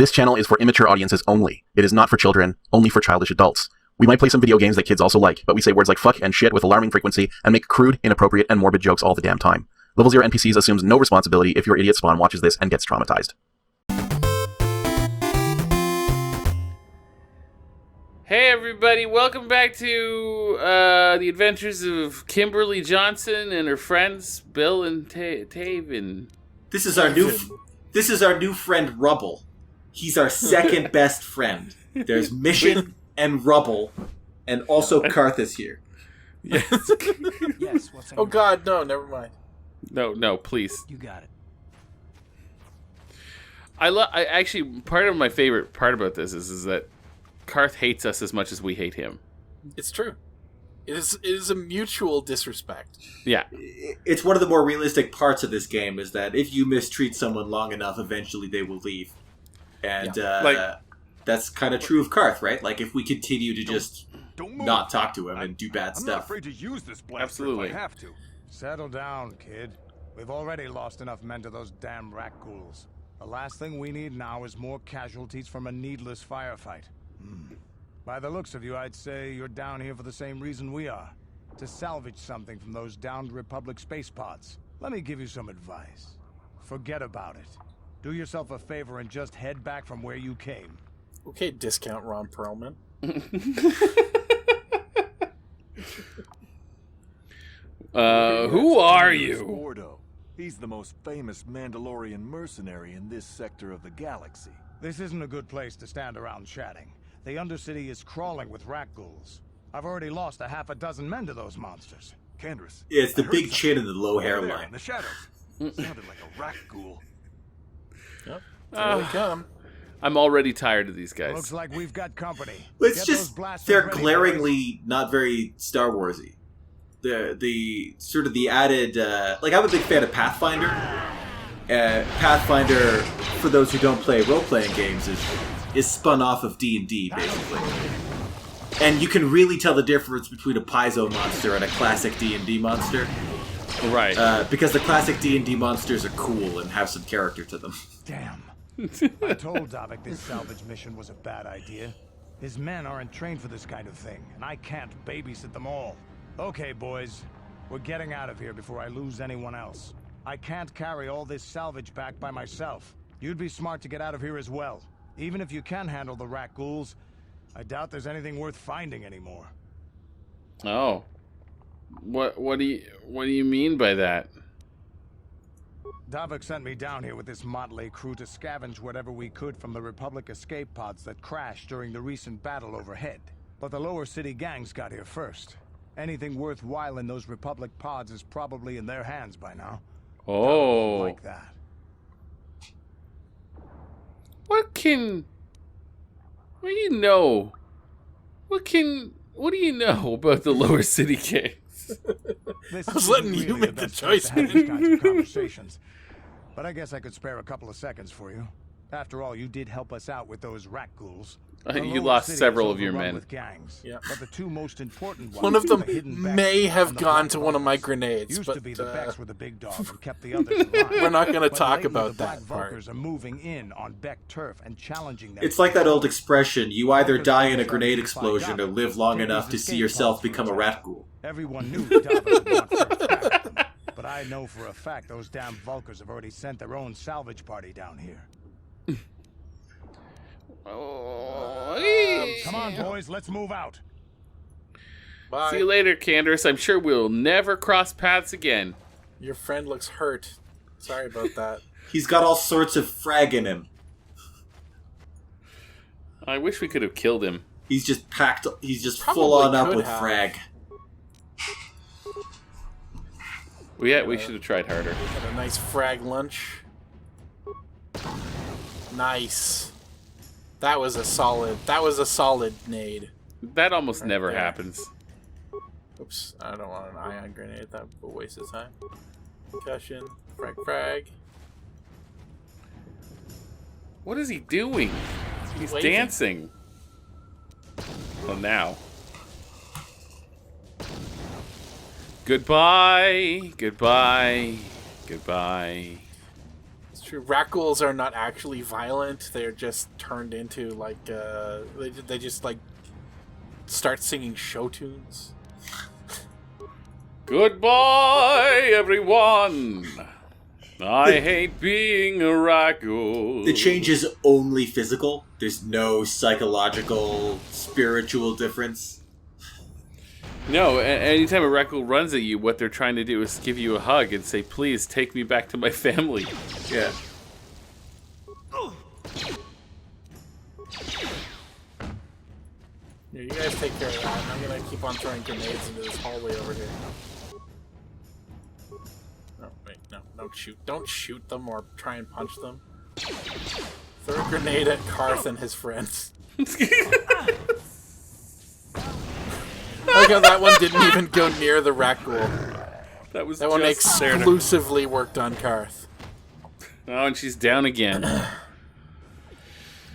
This channel is for immature audiences only. It is not for children, only for childish adults. We might play some video games that kids also like, but we say words like fuck and shit with alarming frequency and make crude, inappropriate, and morbid jokes all the damn time. Level 0 NPCs assumes no responsibility if your idiot spawn watches this and gets traumatized. Hey everybody, welcome back to the adventures of Kimberly Johnson and her friends Bill and Taven. This is our new friend Rubble. He's our second best friend. There's Mission and Rubble, and also Karth is here. Yes. Yes. Oh God, no! Never mind. No, please. You got it. I actually, part of my favorite part about this is that Karth hates us as much as we hate him. It's true. It is a mutual disrespect. Yeah. It's one of the more realistic parts of this game is that if you mistreat someone long enough, eventually they will leave. And that's kind of true of Karth, right? Like if we continue to just not talk to him and do bad stuff. I'm not afraid to use this blaster. Absolutely. If I have to. Settle down, kid. We've already lost enough men to those damn Rakghouls. The last thing we need now is more casualties from a needless firefight. By the looks of you, I'd say you're down here for the same reason we are. To salvage something from those downed Republic space pods. Let me give you some advice. Forget about it. Do yourself a favor and just head back from where you came. Okay, discount Ron Perlman. Who are you? Ordo. He's the most famous Mandalorian mercenary in this sector of the galaxy. This isn't a good place to stand around chatting. The Undercity is crawling with Rakghouls. I've already lost a half a dozen men to those monsters. Kandris. Yeah, it's the I heard big something. chin and the low Over there hairline. in the shadows. Sounded like a Rakghoul. Yep. There they come. I'm already tired of these guys. Looks like we've got company. It's Get just those blasters they're ready, glaringly not very Star Warsy. The sort of the added like I'm a big fan of Pathfinder. Pathfinder, for those who don't play role-playing games, is spun off of D&D basically, and you can really tell the difference between a Paizo monster and a classic D&D monster. Right. Because the classic D&D monsters are cool and have some character to them. Damn. I told Davik this salvage mission was a bad idea. His men aren't trained for this kind of thing, and I can't babysit them all. Okay, boys. We're getting out of here before I lose anyone else. I can't carry all this salvage back by myself. You'd be smart to get out of here as well. Even if you can handle the Rakghouls, I doubt there's anything worth finding anymore. Oh. What do you mean by that? Davik sent me down here with this motley crew to scavenge whatever we could from the Republic escape pods that crashed during the recent battle overhead. But the lower city gangs got here first. Anything worthwhile in those Republic pods is probably in their hands by now. Oh. Like that. What do you know? What do you know about the lower city gangs? I was letting you make the choice. To have these kinds of conversations. But I guess I could spare a couple of seconds for you. After all, you did help us out with those Rakghouls. You lost several of your men. With gangs, yeah. But the two most important ones, One of them the hidden Becks may have and the gone Black to one of my Vulkars. grenades, Used but to be the Becks were the big dog and kept the others alive. we're not going to But talk lately, about the Black that part. Vulkars are moving in on Beck turf and challenging them. It's like that old expression, you either die in a grenade explosion or live long enough to see yourself become a Rakghoul. Everyone knew Davik would want first crack at them, but I know for a fact those damn Vulkars have already sent their own salvage party down here. Come on, boys, let's move out. Bye. See you later, Kandris. I'm sure we'll never cross paths again. Your friend looks hurt. Sorry about that. He's got all sorts of frag in him. I wish we could have killed him. He's just packed. He's just Probably full on up could with have. frag. We should have tried harder. Got a nice frag lunch. Nice. That was a solid nade. That almost Right never there. happens. Oops, I don't want an ion grenade. That would waste of time. Concussion. Frag. What is he doing? He's waving. dancing. Well, now. Goodbye. True. Rakghouls are not actually violent. They're just turned into, like, they just, like, start singing show tunes. Goodbye, everyone. I hate being a Rakghoul. The change is only physical. There's no psychological, spiritual difference. No, anytime a Rakghoul runs at you, what they're trying to do is give you a hug and say, please, take me back to my family. Yeah. Yeah, you guys take care of that. I'm gonna keep on throwing grenades into this hallway over here. No, wait, no, don't shoot them or try and punch them. Throw a grenade at Karth and his friends. Look how that one didn't even go near the Rakghoul. That one exclusively worked on Karth. Oh, and she's down again.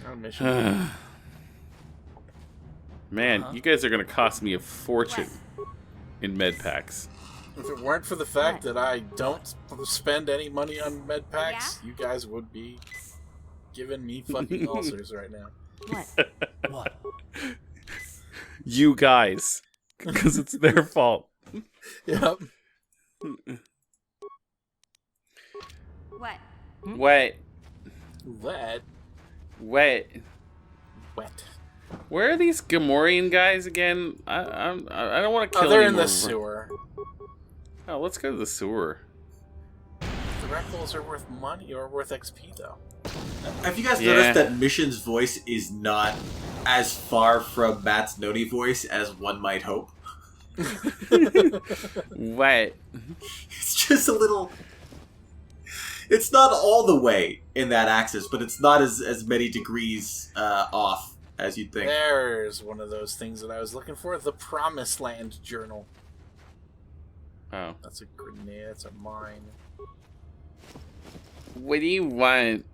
On mission. Man, you guys are going to cost me a fortune in med packs. If it weren't for the fact that I don't spend any money on med packs, you guys would be giving me fucking ulcers right now. What? You guys. Because it's their fault. Yep. What? Wet. Wet. Wet. Wet. Where are these Gamorrean guys again? I don't want to kill they're any in more the sewer. Oh, let's go to the sewer. The Rakghouls are worth money or worth XP, though. Have you guys noticed that Mission's voice is not as far from Matt's Noney voice as one might hope? Wet. It's just a little... It's not all the way in that axis, but it's not as many degrees off as you'd think. There's one of those things that I was looking for. The Promised Land Journal. Oh. That's a grenade. That's a mine. What do you want?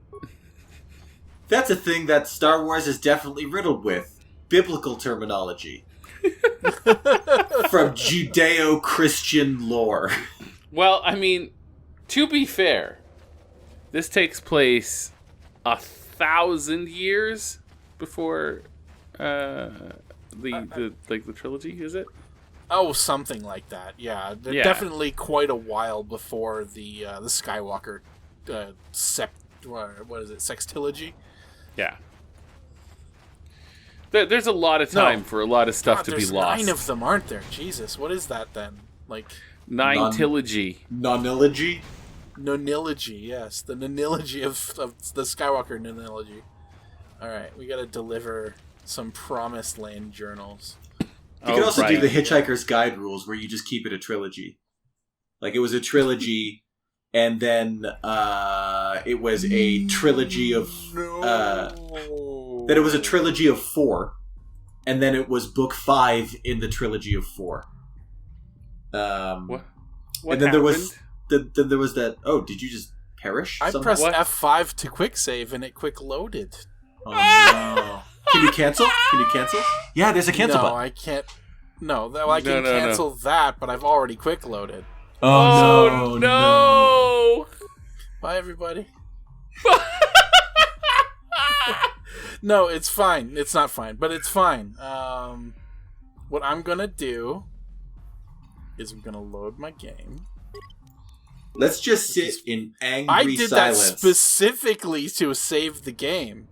That's a thing that Star Wars is definitely riddled with. Biblical terminology. From Judeo-Christian lore. Well, I mean, to be fair, this takes place 1,000 years before the trilogy, is it? Oh, something like that. Yeah, definitely quite a while before the Skywalker sextilogy. Yeah. There's a lot of time for a lot of stuff to be lost. There's 9 of them, aren't there? Jesus, what is that then? Like 9-tilogy. Nonilogy? Nonilogy, yes. The nonilogy of the Skywalker nonilogy. Alright, we gotta deliver some Promised Land journals. You can also do the Hitchhiker's Guide rules, where you just keep it a trilogy. Like, it was a trilogy, and then it was a trilogy of... Then it was a trilogy of 4, and then it was book 5 in the trilogy of 4. What and then happened? there was that... Oh, did you just perish? I pressed F5 to quick save, and it quick loaded. Oh, no. Can you cancel? Yeah, there's a cancel button. No, I can't. No, I can cancel that, but I've already quick loaded. Oh, no! Bye, everybody. No, it's fine. It's not fine, but it's fine. What I'm gonna do is I'm gonna load my game. Let's just sit in angry I did silence. that specifically to save the game.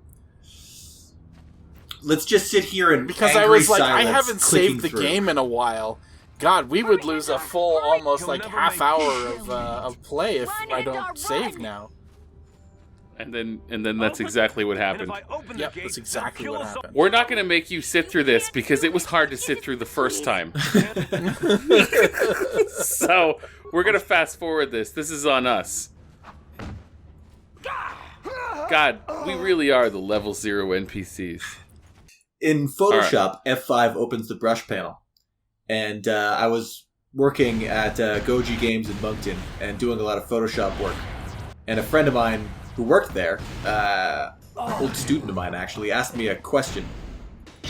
Let's just sit here and because angry I was like, silence, I haven't saved the through. game in a while. God, we would lose a full, almost like half hour of play if I don't save now. And then that's exactly what happened. Yep, that's exactly what happened. We're not going to make you sit through this because it was hard to sit through the first time. So we're going to fast forward this. This is on us. God, we really are the level 0 NPCs. In Photoshop, F5 opens the brush panel. And I was working at Goji Games in Moncton and doing a lot of Photoshop work. And a friend of mine who worked there, old student of mine actually, asked me a question.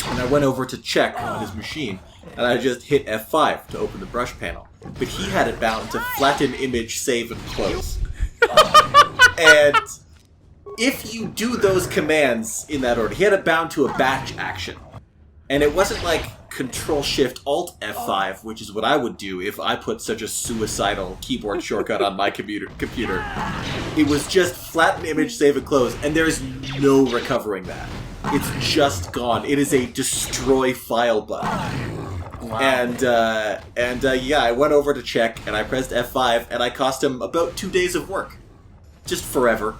And I went over to check on his machine, and I just hit F5 to open the brush panel. But he had it bound to flatten image, save, and close. And if you do those commands in that order, he had it bound to a batch action. And it wasn't like Control-Shift-Alt F5, which is what I would do if I put such a suicidal keyboard shortcut on my computer. It was just flatten image, save and close, and there's no recovering that. It's just gone. It is a destroy file button. Wow. And yeah, I went over to check, and I pressed F5, and I cost him about 2 days of work. Just forever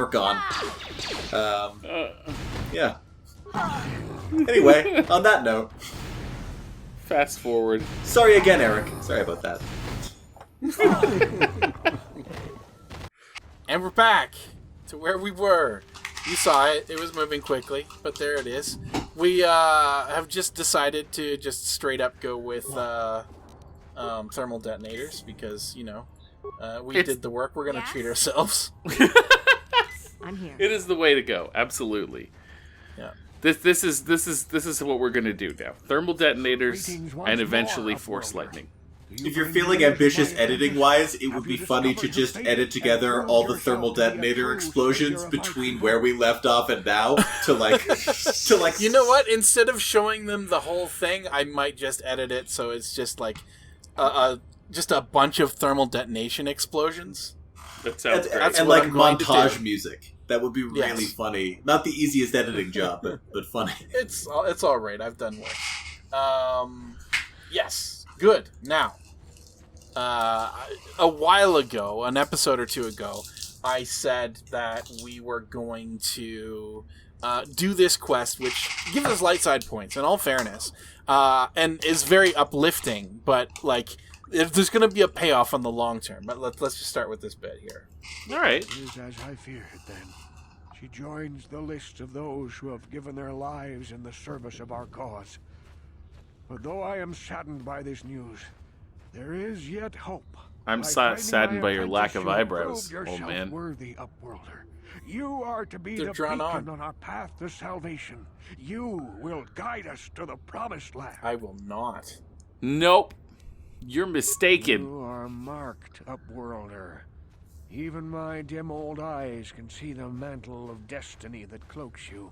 gone. Yeah. Anyway, on that note. Fast forward. Sorry again, Eric. Sorry about that. And we're back to where we were. You saw it. It was moving quickly, but there it is. We have just decided to just straight up go with thermal detonators because, we did the work. We're going to treat ourselves. I'm here. It is the way to go. Absolutely. Yeah. This is what we're going to do now. Thermal detonators and eventually force lightning. If you're feeling ambitious editing-wise, it would be funny to just edit together all the thermal detonator explosions between where we left off and now to like. You know what? Instead of showing them the whole thing, I might just edit it so it's just like just a bunch of thermal detonation explosions. That sounds great. And like montage music. That would be really funny. Not the easiest editing job, but funny. It's all right. I've done worse. Yes. Good. Now, a while ago, an episode or two ago, I said that we were going to do this quest, which gives us light side points, in all fairness, and is very uplifting, but, like, if there's going to be a payoff on the long term. But let's just start with this bit here. All right. It is as I feared, then. She joins the list of those who have given their lives in the service of our cause. But though I am saddened by this news, there is yet hope. I'm saddened by your lack of eyebrows, old man. Worthy upworlder. You are to be the beacon on our path to salvation. You will guide us to the promised land. I will not. Nope. You're mistaken. You are marked, upworlder. Even my dim old eyes can see the mantle of destiny that cloaks you.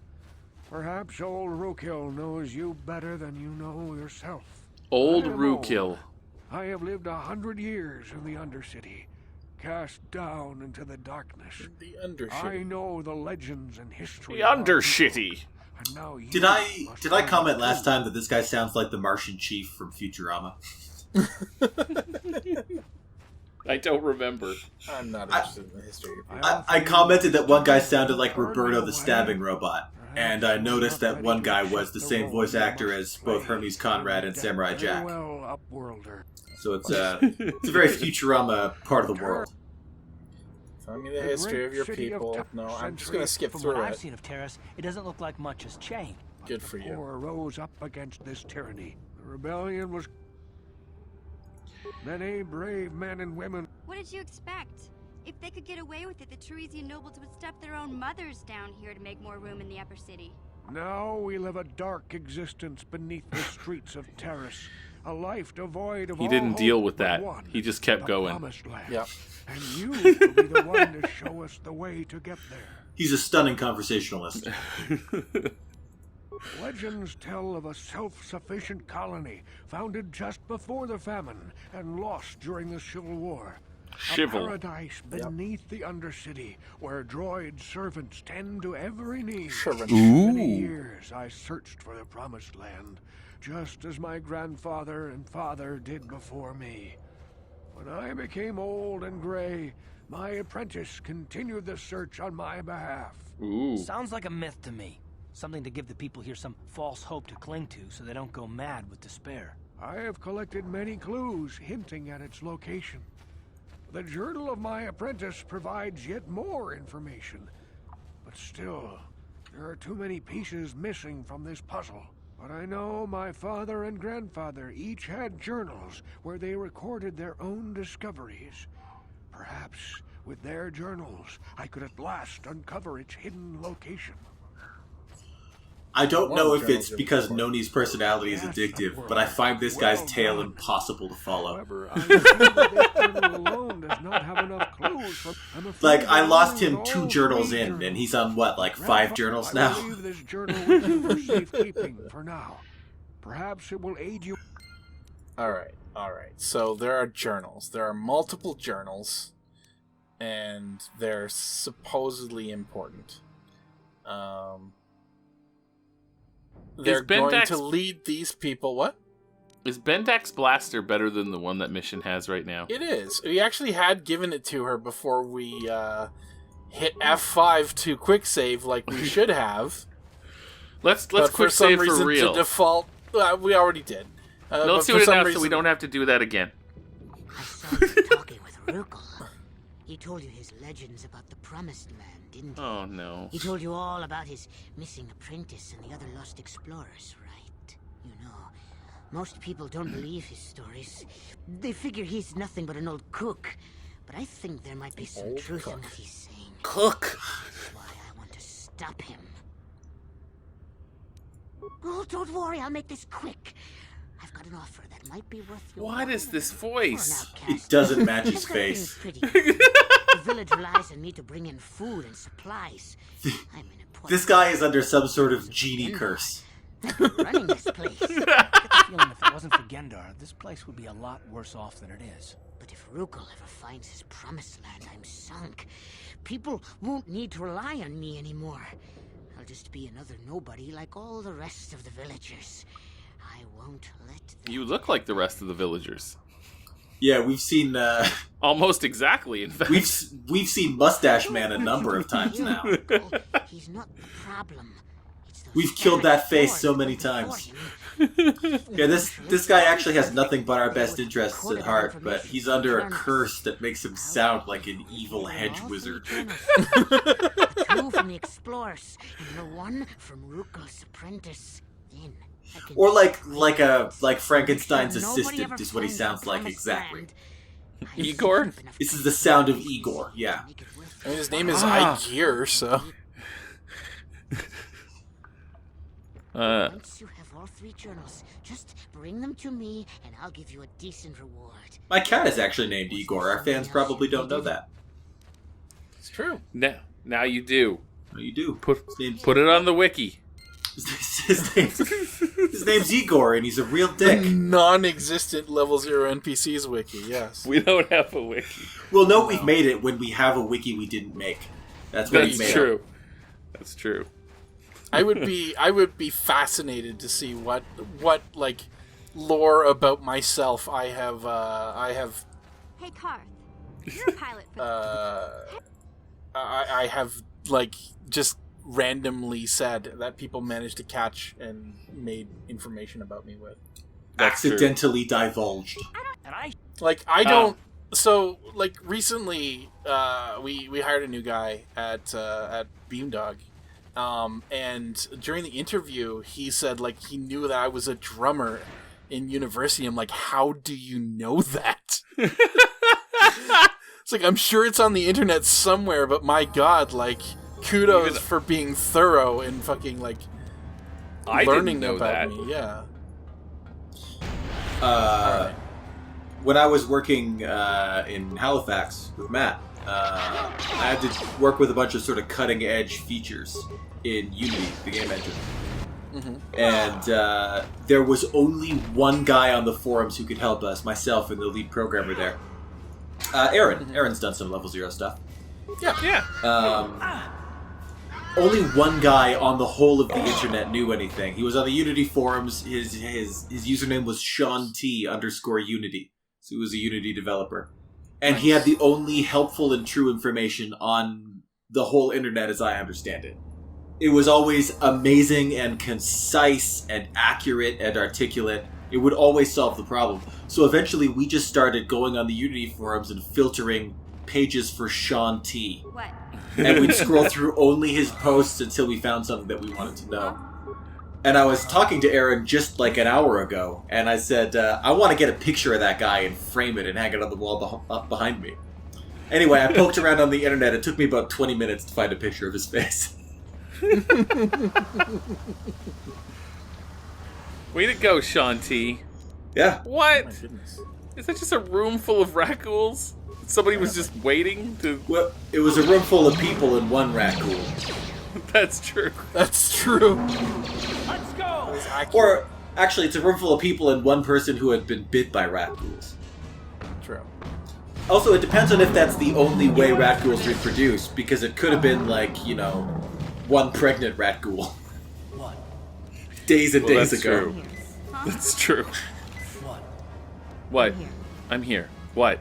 Perhaps old Rakghoul knows you better than you know yourself. Old Rakghoul. I have lived 100 years in the Undercity, cast down into the darkness. The Undercity. I know the legends and history. The Undercity. And now you Did I comment last time that this guy sounds like the Martian chief from Futurama? I don't remember. I'm not interested in the history. I commented that one guy sounded like Roberto the stabbing robot, and I noticed that one guy was the same voice actor as both Hermes Conrad and Samurai Jack. So it's a very Futurama part of the world. Tell me the history of your people. No, I'm just going to skip through it. From what I've seen of Terrace, it doesn't look like much has changed. Good for you. Rose up against this tyranny. The rebellion was many brave men and women. What did you expect? If they could get away with it, the Teresian nobles would step their own mothers down here to make more room in the upper city. Now we live a dark existence beneath the streets of Terrace. A life devoid of He didn't deal with that. He just kept going. Yep. And you will be the one to show us the way to get there. He's a stunning conversationalist. Legends tell of a self-sufficient colony founded just before the famine and lost during the Civil War. A paradise beneath the Undercity where droid servants tend to every need. For many years I searched for the promised land, just as my grandfather and father did before me. When I became old and gray, my apprentice continued the search on my behalf. Sounds like a myth to me. Something to give the people here some false hope to cling to so they don't go mad with despair. I have collected many clues hinting at its location. The journal of my apprentice provides yet more information. But still, there are too many pieces missing from this puzzle. But I know my father and grandfather each had journals where they recorded their own discoveries. Perhaps with their journals, I could at last uncover its hidden location. I don't One know of if the it's journals because are Noni's personality is addictive, but I find this guy's tale impossible to follow. However, I assume that this journal alone does not have enough clues. I'm afraid Like, I that lost only him with 2 all journals 3 in, and he's on, what, like 5 journals I now? will leave this journal with you for safekeeping for now. Perhaps it will aid you. All right. So there are journals. There are multiple journals, and they're supposedly important. They're going to lead these people. What? Is Bendak's blaster better than the one that Mission has right now? It is. We actually had given it to her before we hit F5 to quick save, like we should have. Let's quick save for real. To default, we already did. Let's do it now so we don't have to do that again. I saw you talking with Rakghoul. He told you his legends about the Promised Land, didn't he? Oh, no. He told you all about his missing apprentice and the other lost explorers, right? You know, most people don't believe his stories. They figure he's nothing but an old cook. But I think there might be some truth in what he's saying. Cook! That's why I want to stop him. Oh, don't worry, I'll make this quick. I've got an offer that might be worth your What is this voice? It doesn't match his face. The village relies on me to bring in food and supplies. I'm an important... This guy is under some sort of genie curse. running this place. I get the feeling if it wasn't for Gendar, this place would be a lot worse off than it is. But if Rakghoul ever finds his promised land, I'm sunk. People won't need to rely on me anymore. I'll just be another nobody like all the rest of the villagers. I won't let them... You look like the rest of the villagers. Yeah, we've seen... Almost exactly, in fact. We've seen Mustache Man a number of times now. He's not the problem. We've killed that face so many times. Yeah, this guy actually has nothing but our best interests at heart, but he's under a curse that makes him sound like an evil hedge wizard. 2 from the explorers, and the 1 from Rakghoul's apprentice. Then or like Frankenstein's assistant is what he sounds like exactly. Igor? This is the sound of Igor, yeah. I mean, his name is Igor, so... Once you have all 3 journals, just bring them to me, and I'll give you a decent reward. My cat is actually named Igor. Our fans probably don't know that. It's true. Now you do. No, you do. Put it on the wiki. His name's Igor, and he's a real dick. Non-existent level 0 NPCs wiki, yes. We don't have a wiki. We'll know we've made it when we have a wiki we didn't make. That's true. That's true. I would be fascinated to see what like lore about myself I have Hey, Karth. You're a pilot for I have like just randomly said that people managed to catch and made information about me with. Accidentally divulged. And I don't. So like recently, we hired a new guy at Beamdog. And during the interview, he said, like, he knew that I was a drummer in university. I'm like, how do you know that? It's like, I'm sure it's on the internet somewhere, but my God, like, kudos for being thorough and fucking, like, learning about me. Yeah. Right. When I was working in Halifax with Matt, I had to work with a bunch of sort of cutting-edge features in Unity, the game engine. Mm-hmm. And there was only one guy on the forums who could help us, myself and the lead programmer there. Aaron. Mm-hmm. Aaron's done some level 0 stuff. Yeah. Only one guy on the whole of the internet knew anything. He was on the Unity forums. His username was SeanT_Unity. So he was a Unity developer. And he had the only helpful and true information on the whole internet as I understand it. It was always amazing and concise and accurate and articulate. It would always solve the problem. So eventually we just started going on the Unity forums and filtering pages for Sean T. What? And we'd scroll through only his posts until we found something that we wanted to know. And I was talking to Aaron just like an hour ago, and I said, I want to get a picture of that guy and frame it and hang it on the wall up behind me. Anyway, I poked around on the internet. It took me about 20 minutes to find a picture of his face. Way to go, Sean T. Yeah. What? Oh my goodness. Is that just a room full of Rakghouls? Somebody was just waiting to... Well, it was a room full of people and one Rakghoul. That's true. That's true. Let's go! Or, actually, it's a room full of people and one person who had been bit by Rakghouls. True. Also, it depends on if that's the only way Rakghouls reproduce, because it could have been, like, you know, one pregnant Rakghoul. What? Days and days that's ago. true. That's true. What? What? I'm here. What?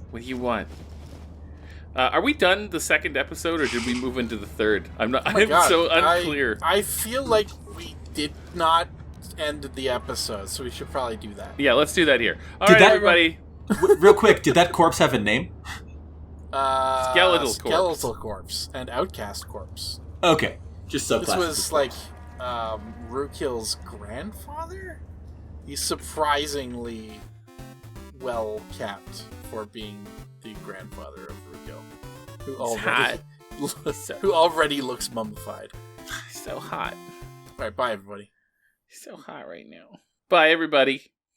What do you want? Are we done the second episode, or did we move into the third? I'm not. I'm God, so unclear. I feel like we did not end the episode, so we should probably do that. Yeah, let's do that here. All right, everybody. Real quick, did that corpse have a name? Skeletal corpse and outcast corpse. Okay, just subclasses. This was like Rakghul's grandfather. He's surprisingly well kept for being the grandfather of Rakghoul, who already looks mummified. So hot. All right, bye everybody. So hot right now. Bye everybody.